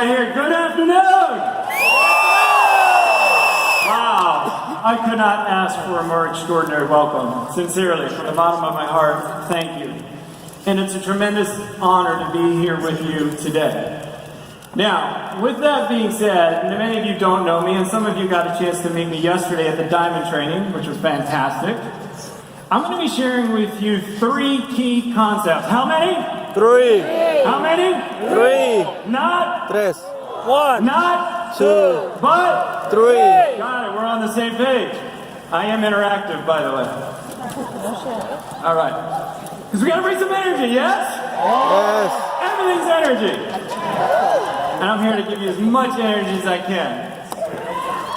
everybody here. Good afternoon. Wow, I could not ask for a more extraordinary welcome. Sincerely, from the bottom of my heart, thank you. And it's a tremendous honor to be here with you today. Now, with that being said, many of you don't know me, and some of you got a chance to meet me yesterday at the Diamond Training, which was fantastic. I'm going to be sharing with you 3 key concepts. How many? 3. How many? 3. Not? 3. 1. Not? 2. But? 3. Got it, we're on the same page. I am interactive, by the way. All right. Because we got to bring some energy, yes? Yes. Everything's energy. And I'm here to give you as much energy as I can.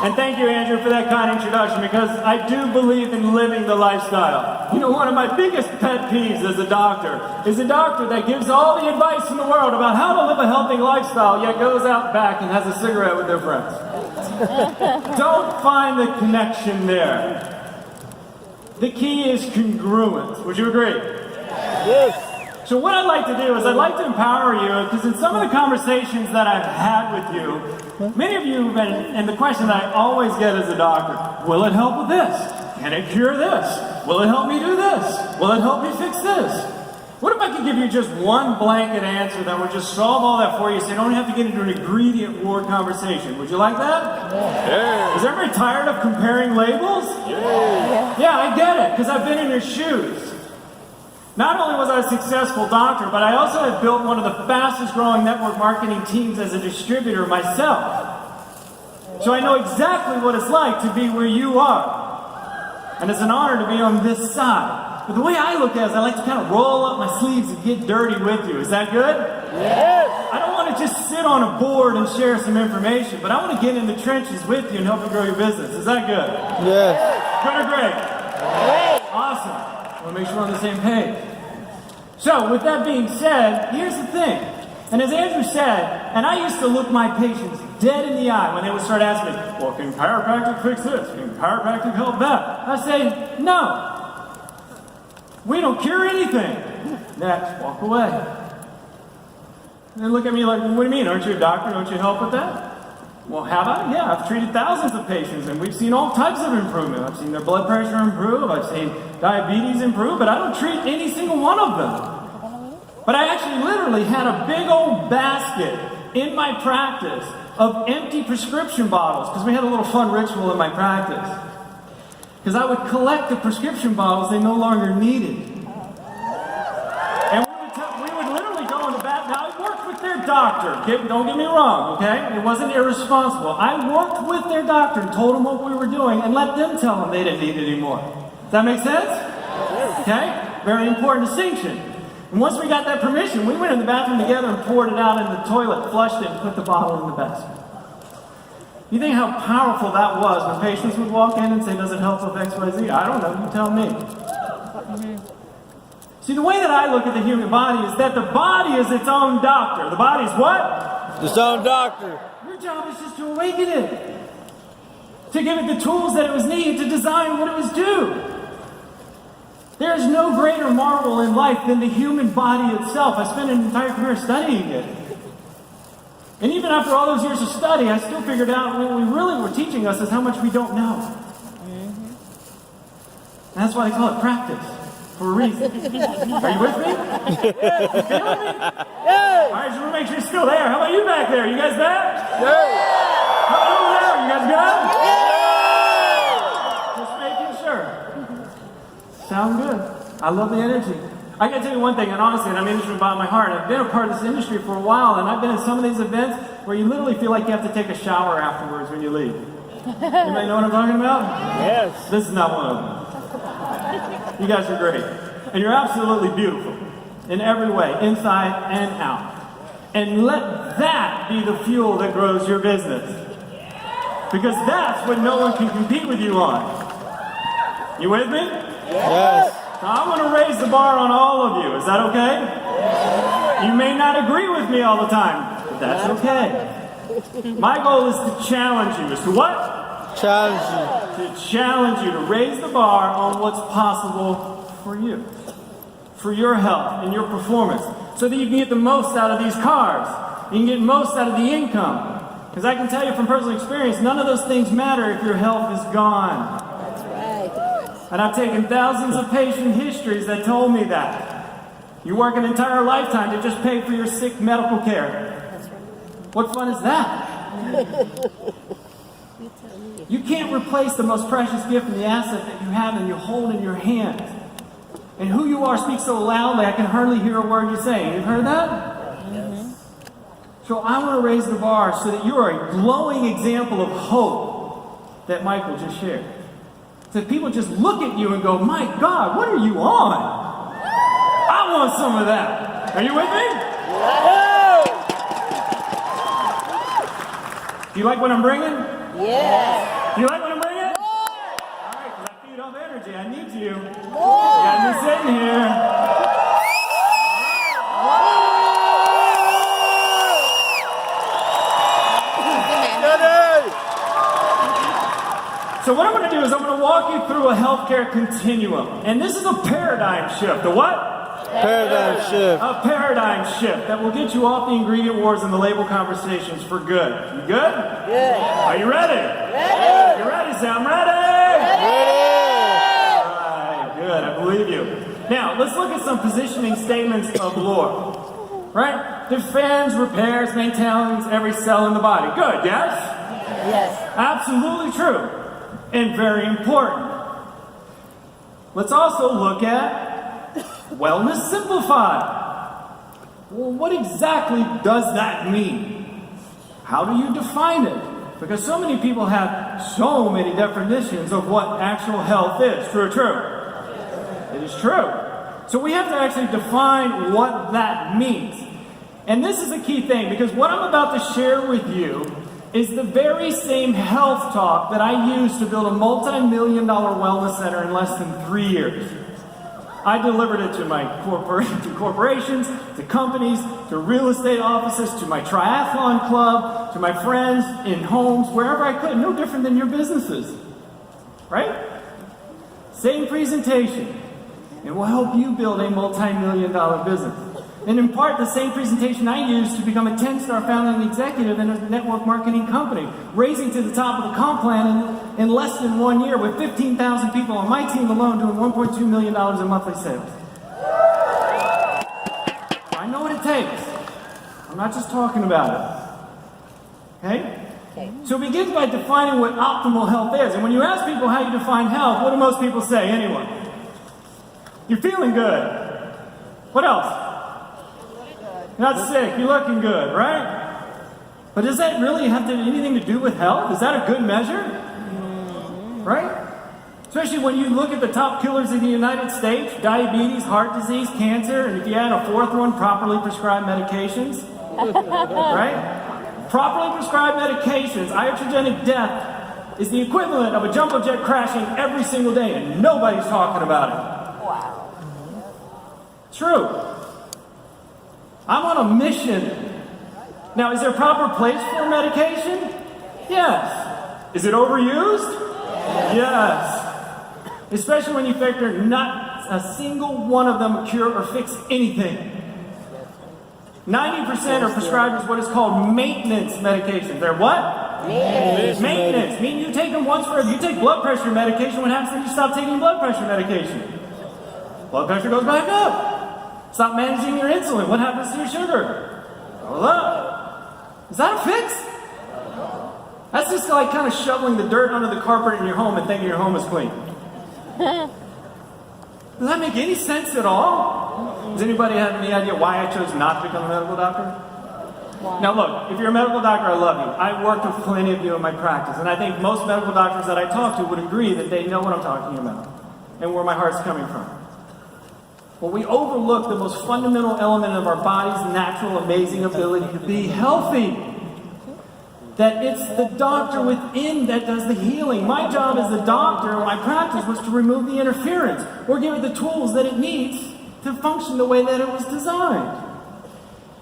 And thank you, Andrew, for that kind introduction, because I do believe in living the lifestyle. You know, one of my biggest pet peeves as a doctor is a doctor that gives all the advice in the world about how to live a healthy lifestyle, yet goes out back and has a cigarette with their friends. Don't find the connection there. The key is congruence. Would you agree? Yes. So what I'd like to do is I'd like to empower you, because in some of the conversations that I've had with you, many of you have been, and the question that I always get as a doctor, will it help with this? Can it cure this? Will it help me do this? Will it help me fix this? What if I could give you just one blanket answer that would just solve all that for you, so you don't have to get into an ingredient war conversation? Would you like that? Yeah. Is everybody tired of comparing labels? Yeah, I get it, because I've been in your shoes. Not only was I a successful doctor, but I also have built one of the fastest growing network marketing teams as a distributor myself. So I know exactly what it's like to be where you are. And it's an honor to be on this side. But the way I look at it is I like to kind of roll up my sleeves and get dirty with you. Is that good? Yes. I don't want to just sit on a board and share some information, but I want to get in the trenches with you and help you grow your business. Is that good? Yes. Good or great? Great. Awesome. I want to make sure we're on the same page. So, with that being said, here's the thing. And as Andrew said, and I used to look my patients dead in the eye when they would start asking me, well, can chiropractic fix this? Can chiropractic help that? I say, no. We don't cure anything. Next, walk away. And they look at me like, well, what do you mean? Aren't you a doctor? Don't you help with that? Well, have I? Yeah, I've treated thousands of patients, and we've seen all types of improvement. I've seen their blood pressure improve, I've seen diabetes improve, but I don't treat any single one of them. But I actually literally had a big old basket in my practice of empty prescription bottles, because we had a little fun ritual in my practice. Because I would collect the prescription bottles they no longer needed. And we would literally go into bat. Now, I worked with their doctor. Don't get me wrong, okay? It wasn't irresponsible. I worked with their doctor and told them what we were doing and let them tell them they didn't need it anymore. Does that make sense? Okay? Very important distinction. And once we got that permission, we went in the bathroom together and poured it out in the toilet, flushed it, and put the bottle in the basket. You think how powerful that was when patients would walk in and say, does it help with XYZ? I don't know, you tell me. See, the way that I look at the human body is that the body is its own doctor. The body's what? Its own doctor. Your job is just to awaken it. To give it the tools that it was needed to design what it was due. There is no greater marvel in life than the human body itself. I spent an entire career studying it. And even after all those years of study, I still figured out what we really were teaching us is how much we don't know. And that's why they call it practice, for a reason. Are you with me? You feeling me? Yes. All right, just want to make sure you're still there. How about you back there? You guys back? Yes. How about over there? You guys good? Yes. Just making sure. Sound good. I love the energy. I gotta tell you one thing, and honestly, and I mean this from the bottom of my heart, I've been a part of this industry for a while, and I've been in some of these events where you literally feel like you have to take a shower afterwards when you leave. Anybody know what I'm talking about? Yes. This is not one of them. You guys are great. And you're absolutely beautiful in every way, inside and out. And let that be the fuel that grows your business. Because that's what no one can compete with you on. You with me? Yes. So I want to raise the bar on all of you. Is that okay? You may not agree with me all the time, but that's okay. My goal is to challenge you. Is to what? Challenge you. To challenge you to raise the bar on what's possible for you. For your health and your performance. So that you can get the most out of these cars. You can get most out of the income. Because I can tell you from personal experience, none of those things matter if your health is gone. That's right. And I've taken thousands of patient histories that told me that. You work an entire lifetime to just pay for your sick medical care. That's right. What fun is that? You tell me. You can't replace the most precious gift and the asset that you have and you hold in your hands. And who you are speaks so loudly I can hardly hear a word you're saying. You've heard that? Mm-hmm. So I want to raise the bar so that you are a glowing example of hope that Michael just shared. So that people just look at you and go, my God, what are you on? I want some of that. Are you with me? Do you like what I'm bringing? Yes. Do you like what I'm bringing? All right, because I feed off energy. I need you. You got me sitting here. So what I'm going to do is I'm going to walk you through a healthcare continuum. And this is a paradigm shift. A what? Paradigm shift. A paradigm shift that will get you off the ingredient wars and the label conversations for good. You good? Good. Are you ready? Ready. You ready, Sam? Ready? Ready. All right, good. I believe you. Now, let's look at some positioning statements of lore. Right? Defends, repairs, maintains every cell in the body. Good, yes? Yes. Absolutely true. And very important. Let's also look at wellness simplified. Well, what exactly does that mean? How do you define it? Because so many people have so many definitions of what actual health is. True or true? It is true. So we have to actually define what that means. And this is a key thing, because what I'm about to share with you is the very same health talk that I used to build a multi-million-dollar wellness center in less than 3 years. I delivered it to my to corporations, to companies, to real estate offices, to my triathlon club, to my friends in homes, wherever I could. No different than your businesses, right? Same presentation. It will help you build a multi-million-dollar business. And in part, the same presentation I used to become a 10-star founding executive in a network marketing company, raising to the top of the comp plan in less than 1 year with 15,000 people on my team alone doing $1.2 million in monthly sales. I know what it takes. I'm not just talking about it. Okay? Okay. So it begins by defining what optimal health is. And when you ask people how you define health, what do most people say anyway? You're feeling good. What else? You're not sick, you're looking good, right? But does that really have anything to do with health? Is that a good measure? Right? Especially when you look at the top killers in the United States, diabetes, heart disease, cancer, and if you add a fourth one, properly prescribed medications. Right? Properly prescribed medications, iatrogenic death is the equivalent of a jumbo jet crashing every single day, and nobody's talking about it. Wow. True. I'm on a mission. Now, is there a proper place for medication? Yes. Is it overused? Yes. Especially when you factor not a single one of them cure or fix anything. 90% are prescribed as what is called maintenance medication. They're what? Maintenance. Meaning you take them once forever. You take blood pressure medication. What happens when you stop taking blood pressure medication? Blood pressure goes back up. Stop managing your insulin. What happens to your sugar? Goes up. Is that a fix? That's just like kind of shoveling the dirt under the carpet in your home and thinking your home is clean. Does that make any sense at all? Does anybody have any idea why I chose not to become a medical doctor? Now look, if you're a medical doctor, I love you. I've worked with plenty of you in my practice, and I think most medical doctors that I talk to would agree that they know what I'm talking about and where my heart's coming from. But we overlook the most fundamental element of our body's natural, amazing ability to be healthy. That it's the doctor within that does the healing. My job as the doctor in my practice was to remove the interference or give it the tools that it needs to function the way that it was designed.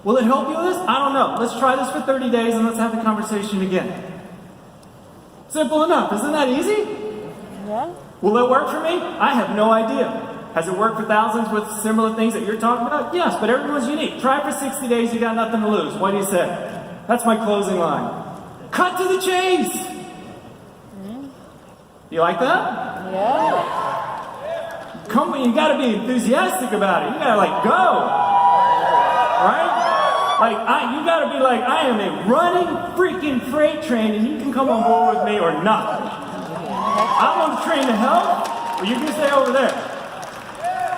Will it help you with this? I don't know. Let's try this for 30 days and let's have the conversation again. Simple enough. Isn't that easy? Yeah. Will it work for me? I have no idea. Has it worked for thousands with similar things that you're talking about? Yes, but everyone's unique. Try it for 60 days, you got nothing to lose. What do you say? That's my closing line. Cut to the chase! You like that? Yeah. Come on, you gotta be enthusiastic about it. You gotta like go. Right? Like, you gotta be like, I am a running freaking freight train and you can come on board with me or not. I'm on the train to help, or you can stay over there.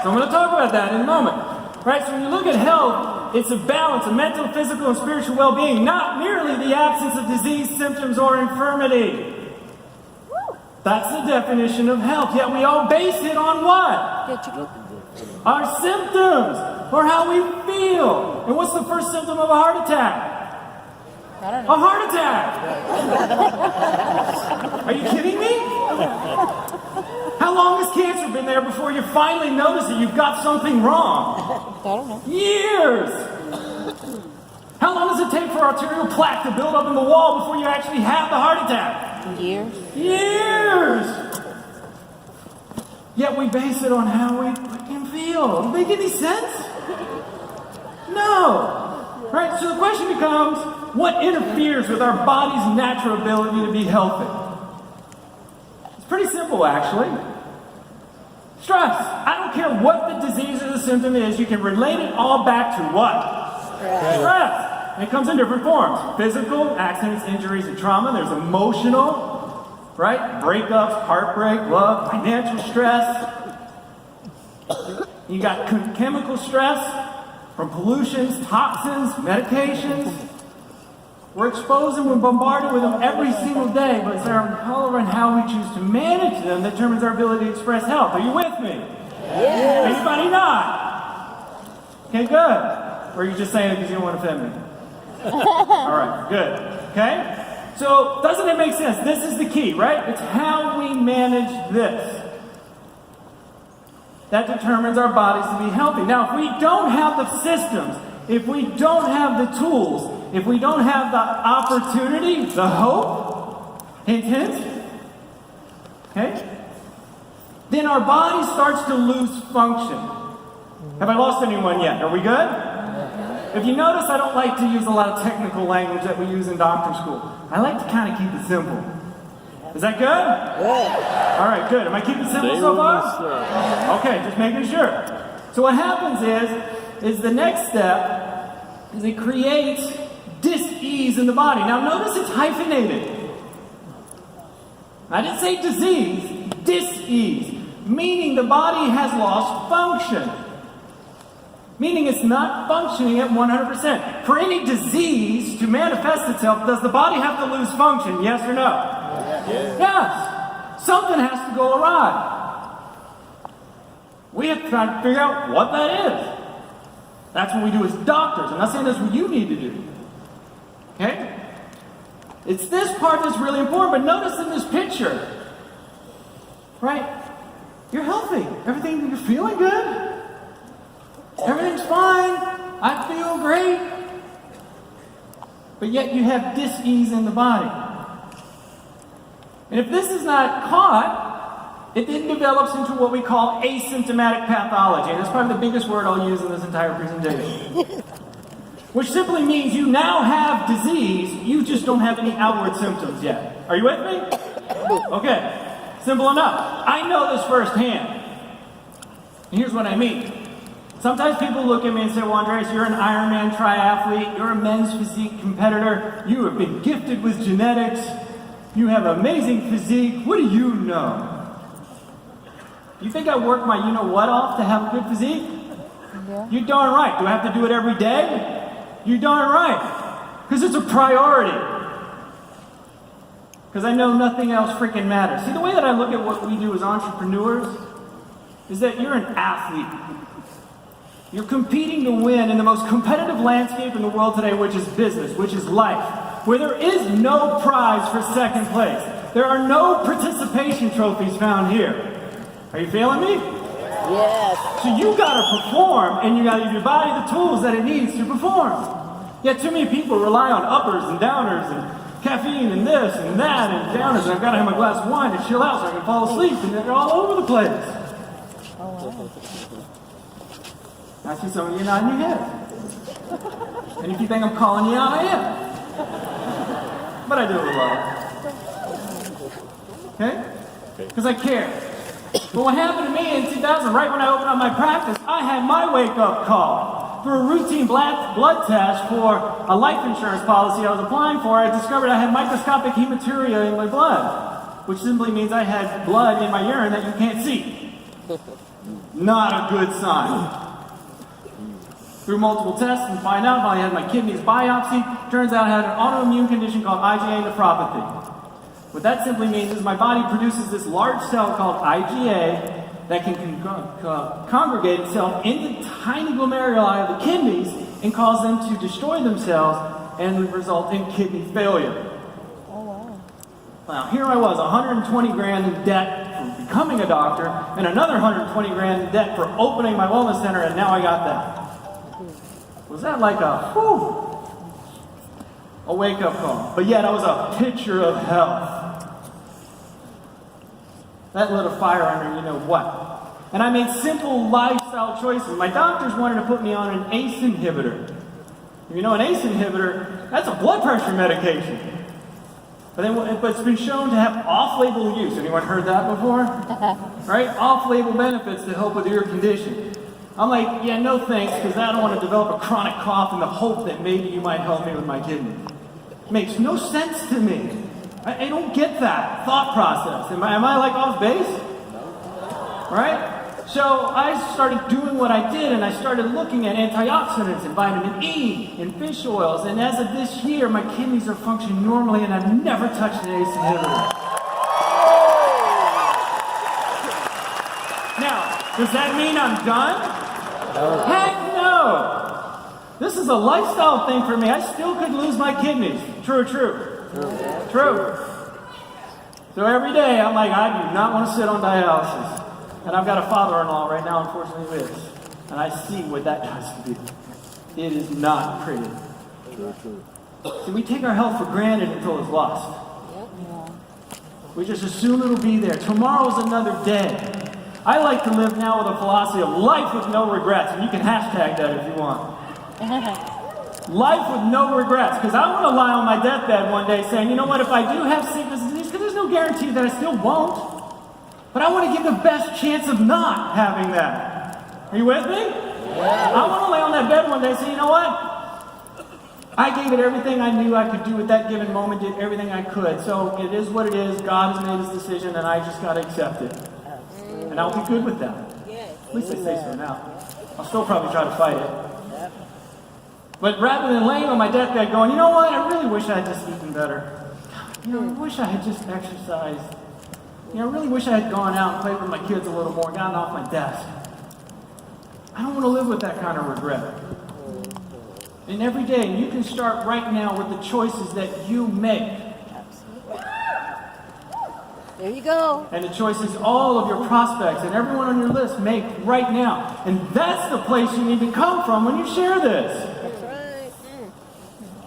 So I'm gonna talk about that in a moment. Right, so when you look at health, it's a balance of mental, physical, and spiritual well-being, not merely the absence of disease, symptoms, or infirmity. That's the definition of health, yet we all base it on what? Our symptoms, or how we feel. And what's the first symptom of a heart attack? I don't know. A heart attack! Are you kidding me? How long has cancer been there before you finally notice that you've got something wrong? I don't know. Years! How long does it take for arterial plaque to build up in the wall before you actually have the heart attack? Years. Years! Yet we base it on how we fucking feel. Does it make any sense? No! Right? So the question becomes, what interferes with our body's natural ability to be healthy? It's pretty simple, actually. Stress. I don't care what the disease or the symptom is, you can relate it all back to what? Stress. And it comes in different forms. Physical, accidents, injuries, and trauma. There's emotional, right? Breakups, heartbreak, love, financial stress. You got chemical stress from pollutions, toxins, medications. We're exposed and we're bombarded with them every single day, but it's our color and how we choose to manage them that determines our ability to express health. Are you with me? Yes. Anybody not? Okay, good. Or are you just saying it because you don't want to offend me? All right, good. Okay? So, doesn't it make sense? This is the key, right? It's how we manage this that determines our bodies to be healthy. Now, if we don't have the systems, if we don't have the tools, if we don't have the opportunity, the hope, hint, hint, okay, then our body starts to lose function. Have I lost anyone yet? Are we good? If you notice, I don't like to use a lot of technical language that we use in doctor school. I like to kind of keep it simple. Is that good? All right, good. Am I keeping it simple so far? Okay, just making sure. So what happens is the next step is it creates dis-ease in the body. Now notice it's hyphenated. I didn't say disease, dis-ease, meaning the body has lost function. Meaning it's not functioning at 100%. For any disease to manifest itself, does the body have to lose function? Yes or no? Yes. Something has to go awry. We have to try to figure out what that is. That's what we do as doctors. I'm not saying that's what you need to do. Okay? It's this part that's really important, but notice in this picture, right? You're healthy. Everything, you're feeling good. Everything's fine. I feel great. But yet you have dis-ease in the body. And if this is not caught, it then develops into what we call asymptomatic pathology. And that's probably the biggest word I'll use in this entire presentation. Which simply means you now have disease, you just don't have any outward symptoms yet. Are you with me? Okay, simple enough. I know this firsthand. And here's what I mean. Sometimes people look at me and say, well, Andreas, you're an Ironman triathlete, you're a men's physique competitor, you have been gifted with genetics, you have amazing physique, what do you know? You think I work my you-know-what off to have a good physique? Yeah. You're darn right. Do I have to do it every day? You're darn right. Because it's a priority. Because I know nothing else freaking matters. See, the way that I look at what we do as entrepreneurs is that you're an athlete. You're competing to win in the most competitive landscape in the world today, which is business, which is life, where there is no prize for second place. There are no participation trophies found here. Are you feeling me? Yes. So you gotta perform, and you gotta give your body the tools that it needs to perform. Yet too many people rely on uppers and downers and caffeine and this and that and downers, and I've gotta have my glass of wine to chill out so I can fall asleep, and they're all over the place. I see some of you nodding your head. And if you think I'm calling you out, I am. But I do it with love. Okay? Because I care. But what happened to me in 2000, right when I opened up my practice, I had my wake-up call. For a routine blood test for a life insurance policy I was applying for, I discovered I had microscopic hematuria in my blood, which simply means I had blood in my urine that you can't see. Not a good sign. Through multiple tests and find out I had my kidneys biopsied. Turns out I had an autoimmune condition called IgA nephropathy. What that simply means is my body produces this large cell called IgA that can congregate itself in the tiny glomeruli of the kidneys and cause them to destroy themselves and result in kidney failure. Oh, wow. Now, here I was, 120 grand in debt for becoming a doctor, and another 120 grand in debt for opening my wellness center, and now I got that. Was that like a wake-up call? But yet I was a picture of health. That lit a fire under you know what. And I made simple lifestyle choices. My doctors wanted to put me on an ACE inhibitor. You know, an ACE inhibitor, that's a blood pressure medication. But it's been shown to have off-label use. Anyone heard that before? Right? Off-label benefits to help with your condition. I'm like, yeah, no thanks, because I don't want to develop a chronic cough in the hope that maybe you might help me with my kidney. Makes no sense to me. I don't get that thought process. Am I like off base? Right? So I started doing what I did, and I started looking at antioxidants and vitamin E and fish oils, and as of this year, my kidneys are functioning normally, and I've never touched an ACE inhibitor. Now, does that mean I'm done? Heck no! This is a lifestyle thing for me. I still could lose my kidneys. True. So every day I'm like, I do not want to sit on dialysis. And I've got a father-in-law right now, unfortunately, who is. And I see what that does to me. It is not pretty. See, we take our health for granted until it's lost. We just assume it'll be there. Tomorrow's another day. I like to live now with a philosophy of life with no regrets, and you can hashtag that if you want. Life with no regrets, because I want to lie on my deathbed one day saying, you know what, if I do have sickness and disease, because there's no guarantee that I still won't, but I want to give the best chance of not having that. Are you with me? Yeah. I want to lay on that bed one day and say, you know what, I gave it everything I knew I could do at that given moment, did everything I could, so it is what it is, God has made his decision, and I just got to accept it. And I'll be good with that. At least I say so now. I'll still probably try to fight it. But rather than laying on my deathbed going, you know what, I really wish I had just eaten better. You know, I wish I had just exercised. You know, I really wish I had gone out and played with my kids a little more, gotten off my desk. I don't want to live with that kind of regret. And every day, you can start right now with the choices that you make. There you go. And the choices all of your prospects and everyone on your list make right now. And that's the place you need to come from when you share this. That's right.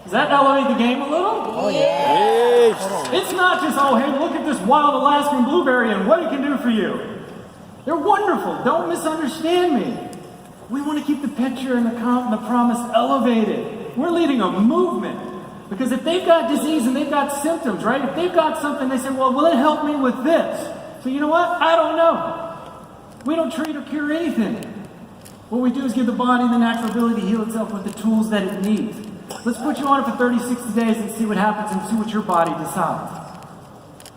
Does that elevate the game a little? Oh, yeah. It's not just, oh, hey, look at this wild Alaskan blueberry and what it can do for you. They're wonderful. Don't misunderstand me. We want to keep the picture and the promise elevated. We're leading a movement. Because if they've got disease and they've got symptoms, right? If they've got something, they say, well, will it help me with this? So you know what? I don't know. We don't treat or cure anything. What we do is give the body the natural ability to heal itself with the tools that it needs. Let's put you on it for 30, 60 days and see what happens and see what your body decides.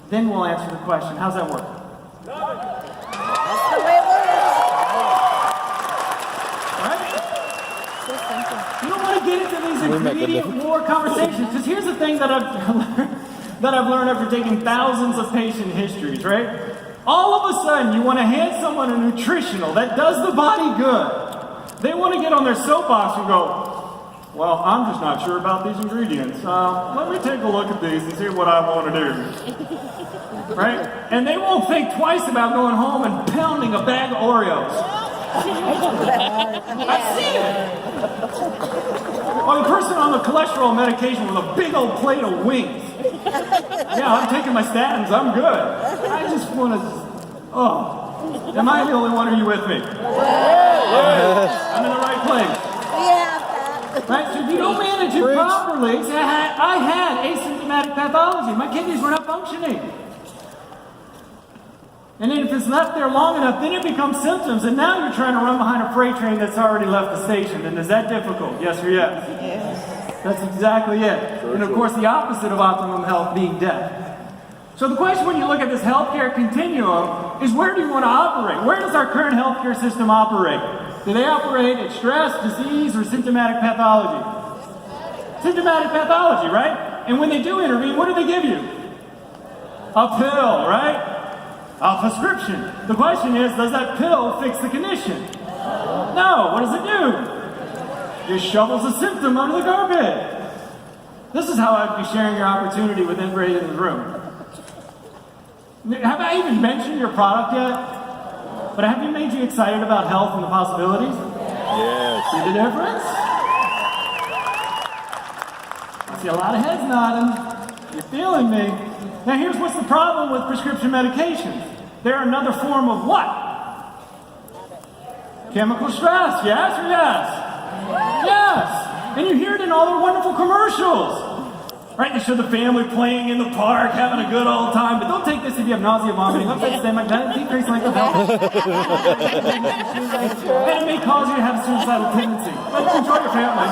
Then we'll answer the question. How's that work? That's the way it works. You don't want to get into these ingredient war conversations, because here's the thing that I've learned after taking thousands of patient histories, right? All of a sudden, you want to hand someone a nutritional that does the body good. They want to get on their soapbox and go, well, I'm just not sure about these ingredients. Let me take a look at these and see what I want to do. Right? And they won't think twice about going home and pounding a bag of Oreos. I've seen it. Or the person on the cholesterol medication with a big old plate of wings. Yeah, I'm taking my statins, I'm good. I just want to, Am I the only one? Or are you with me? I'm in the right place. Yeah. Right? So if you don't manage it properly, say, I had asymptomatic pathology. My kidneys were not functioning. And then if it's left there long enough, then it becomes symptoms. And now you're trying to run behind a freight train that's already left the station. And is that difficult? Yes or yes? Yes. That's exactly it. And of course, the opposite of optimum health being death. So the question when you look at this healthcare continuum is, where do you want to operate? Where does our current healthcare system operate? Do they operate at stress, disease, or symptomatic pathology? Symptomatic pathology, right? And when they do intervene, what do they give you? A pill, right? A prescription. The question is, does that pill fix the condition? No. What does it do? Just shovels a symptom under the garbage. This is how I'd be sharing your opportunity with everybody in the room. Have I even mentioned your product yet? But have you made you excited about health and the possibilities? Yes. See the difference? I see a lot of heads nodding. You're feeling me. Now here's what's the problem with prescription medications. They're another form of what? Chemical stress, yes or yes? Yes! And you hear it in all the wonderful commercials. Right? They show the family playing in the park, having a good old time. But don't take this if you have nausea, vomiting, upset stomach, decreased length of health. And it may cause you to have a suicidal tendency. But enjoy your family.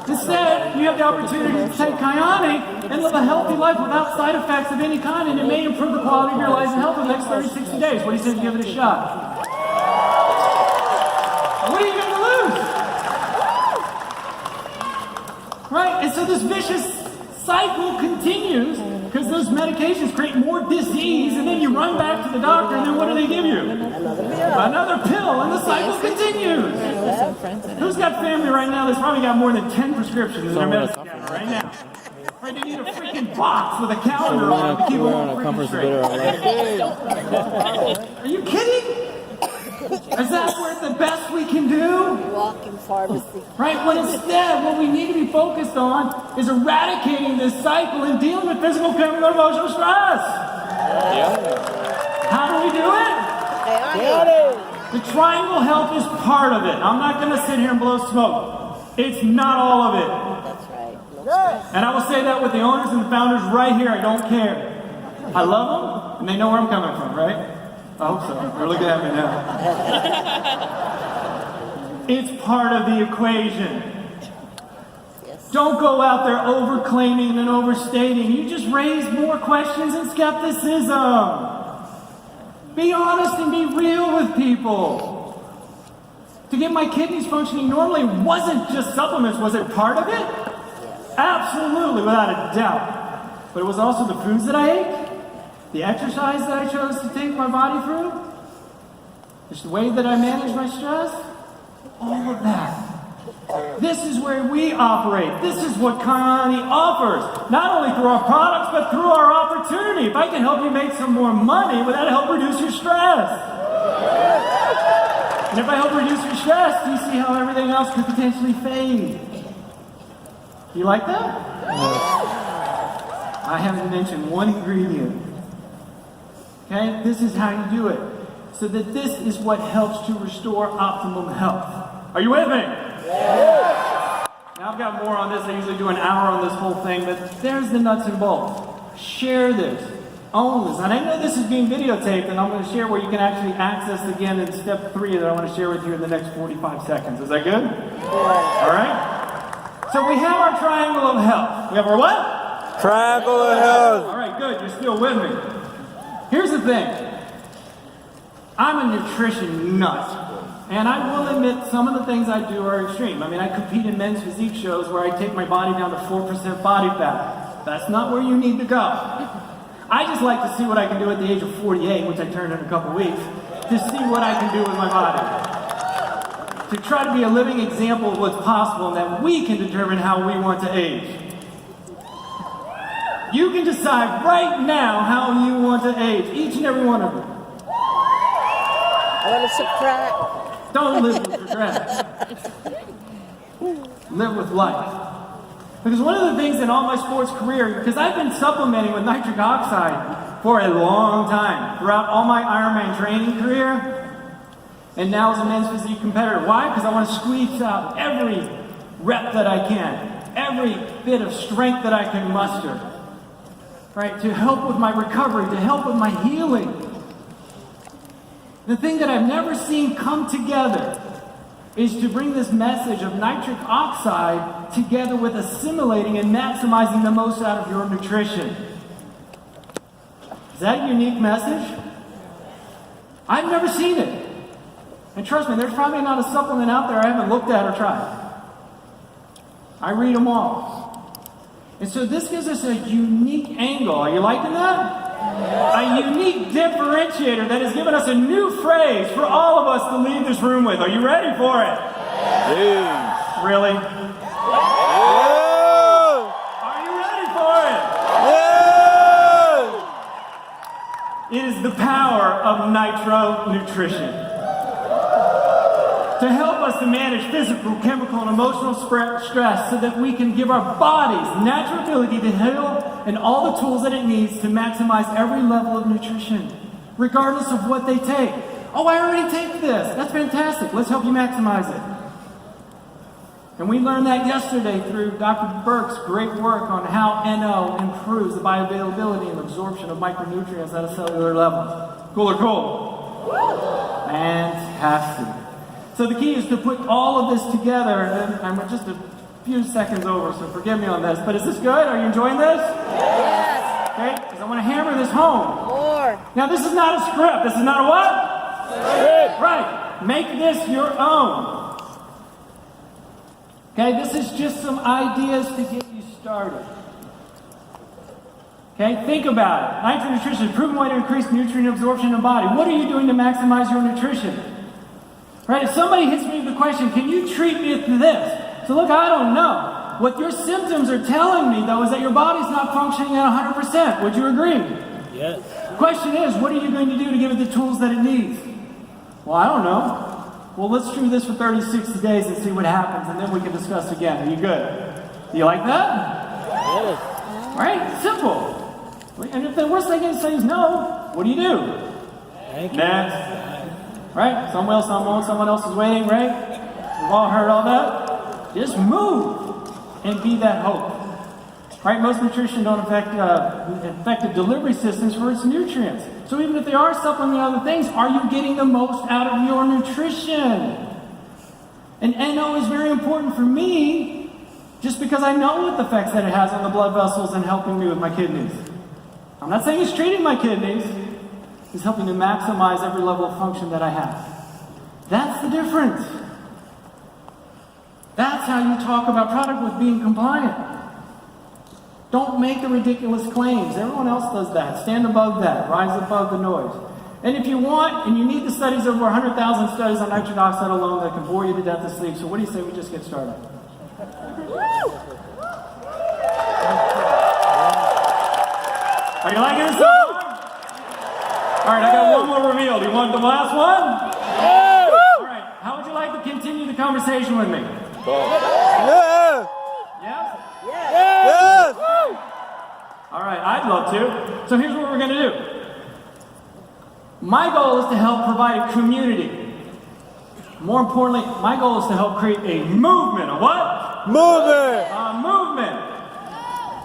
Instead, you have the opportunity to take Kyonic and live a healthy life without side effects of any kind, and it may improve the quality of your life and health in the next 30, 60 days. What do you say to give it a shot? What are you going to lose? Right? And so this vicious cycle continues because those medications create more disease, and then you run back to the doctor, and then what do they give you? Another pill, and the cycle continues. Who's got family right now that's probably got more than 10 prescriptions in their medicine cabinet right now? Right, they need a freaking box with a calendar on it to keep them all freaking straight. Are you kidding? Is that the best we can do? Walking pharmacy. Right, when instead what we need to be focused on is eradicating this cycle and dealing with physical, chemical, and emotional stress. How do we do it? The triangle health is part of it. I'm not going to sit here and blow smoke. It's not all of it. That's right. And I will say that with the owners and the founders right here. I don't care. I love them, and they know where I'm coming from, right? I hope so. They're looking at me now. It's part of the equation. Yes. Don't go out there over-claiming and overstating. You just raise more questions and skepticism. Be honest and be real with people. To get my kidneys functioning normally wasn't just supplements. Was it part of it? Absolutely, without a doubt. But it was also the foods that I ate, the exercise that I chose to take my body through, just the way that I managed my stress, all of that. This is where we operate. This is what Kyoni offers. Not only through our products, but through our opportunity. If I can help you make some more money, will that help reduce your stress? And if I help reduce your stress, do you see how everything else could potentially fade? You like that? I haven't mentioned one ingredient. Okay? This is how you do it. So that this is what helps to restore optimum health. Are you with me? Yeah. Now I've got more on this. I usually do an hour on this whole thing, but there's the nuts and bolts. Share this. Own this. And I know this is being videotaped, and I'm going to share where you can actually access again in step 3 that I want to share with you in the next 45 seconds. Is that good? Yeah. All right? So we have our triangle of health. We have our what? Triangle of health. All right, good. You're still with me. Here's the thing. I'm a nutrition nut. And I will admit some of the things I do are extreme. I mean, I compete in men's physique shows where I take my body down to 4% body fat. That's not where you need to go. I just like to see what I can do at the age of 48, which I turned in a couple weeks, to see what I can do with my body. To try to be a living example of what's possible and that we can determine how we want to age. You can decide right now how you want to age, each and every one of them. I want to Don't live with regret. Live with life. Because one of the things in all my sports career, because I've been supplementing with nitric oxide for a long time, throughout all my Ironman training career, and now as a men's physique competitor. Why? Because I want to squeeze out every rep that I can, every bit of strength that I can muster, right? To help with my recovery, to help with my healing. The thing that I've never seen come together is to bring this message of nitric oxide together with assimilating and maximizing the most out of your nutrition. Is that a unique message? I've never seen it. And trust me, there's probably not a supplement out there I haven't looked at or tried. I read them all. And so this gives us a unique angle. Are you liking that? A unique differentiator that has given us a new phrase for all of us to leave this room with. Are you ready for it? Yes. Really? Yeah. Are you ready for it? Yeah. It is the power of nitro nutrition. To help us to manage physical, chemical, and emotional stress so that we can give our bodies natural ability to heal and all the tools that it needs to maximize every level of nutrition, regardless of what they take. Oh, I already take this. That's fantastic. Let's help you maximize it. And we learned that yesterday through Dr. Burke's great work on how NO improves the bioavailability and absorption of micronutrients at a cellular level. Cool or cool? Fantastic. So the key is to put all of this together, and I'm just a few seconds over, so forgive me on this, but is this good? Are you enjoying this? Yes. Okay, because I want to hammer this home. More. Now this is not a script, this is not a what? Script. Right, make this your own. Okay, this is just some ideas to get you started. Okay, think about it. Nitro nutrition is a proven way to increase nutrient absorption in the body. What are you doing to maximize your nutrition? Right, if somebody hits me with the question, can you treat me with this? So look, I don't know. What your symptoms are telling me, though, is that your body's not functioning at 100%. Would you agree? Yes. The question is, what are you going to do to give it the tools that it needs? Well, I don't know. Well, let's do this for 30, 60 days and see what happens, and then we can discuss again. Are you good? Do you like that? Yes. Right? Simple. And if the worst thing is say is no, what do you do? Thank you. Next. Right? Someone else is waiting, right? We've all heard all that. Just move and be that hope. Right? Most nutrition don't affect effective delivery systems for its nutrients. So even if they are supplementing other things, are you getting the most out of your nutrition? And NO is very important for me just because I know what the effects that it has on the blood vessels and helping me with my kidneys. I'm not saying it's treating my kidneys. It's helping to maximize every level of function that I have. That's the difference. That's how you talk about product with being compliant. Don't make the ridiculous claims. Everyone else does that. Stand above that. Rise above the noise. And if you want, and you need the studies, over 100,000 studies on nitric oxide alone that can bore you to death to sleep. So what do you say we just get started? Are you liking this so far? All right, I got one more reveal. Do you want the last one? Yes. All right, how would you like to continue the conversation with me? Yes. Yes? Yes. All right, I'd love to. So here's what we're going to do. My goal is to help provide a community. More importantly, my goal is to help create a movement. A what? Movement. A movement.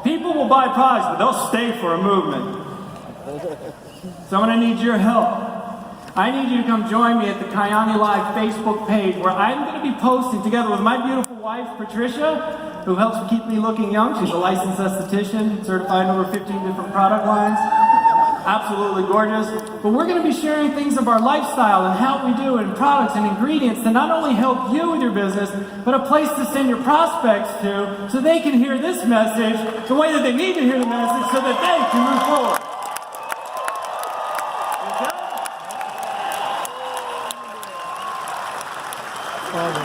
People will buy products, but they'll stay for a movement. So I'm going to need your help. I need you to come join me at the Kyani Live Facebook page, where I'm going to be posting together with my beautiful wife, Patricia, who helps keep me looking young. She's a licensed esthetician, certified in over 15 different product lines. Absolutely gorgeous. But we're going to be sharing things of our lifestyle and how we do and products and ingredients to not only help you with your business, but a place to send your prospects to so they can hear this message the way that they need to hear the message so that they can move forward. Okay?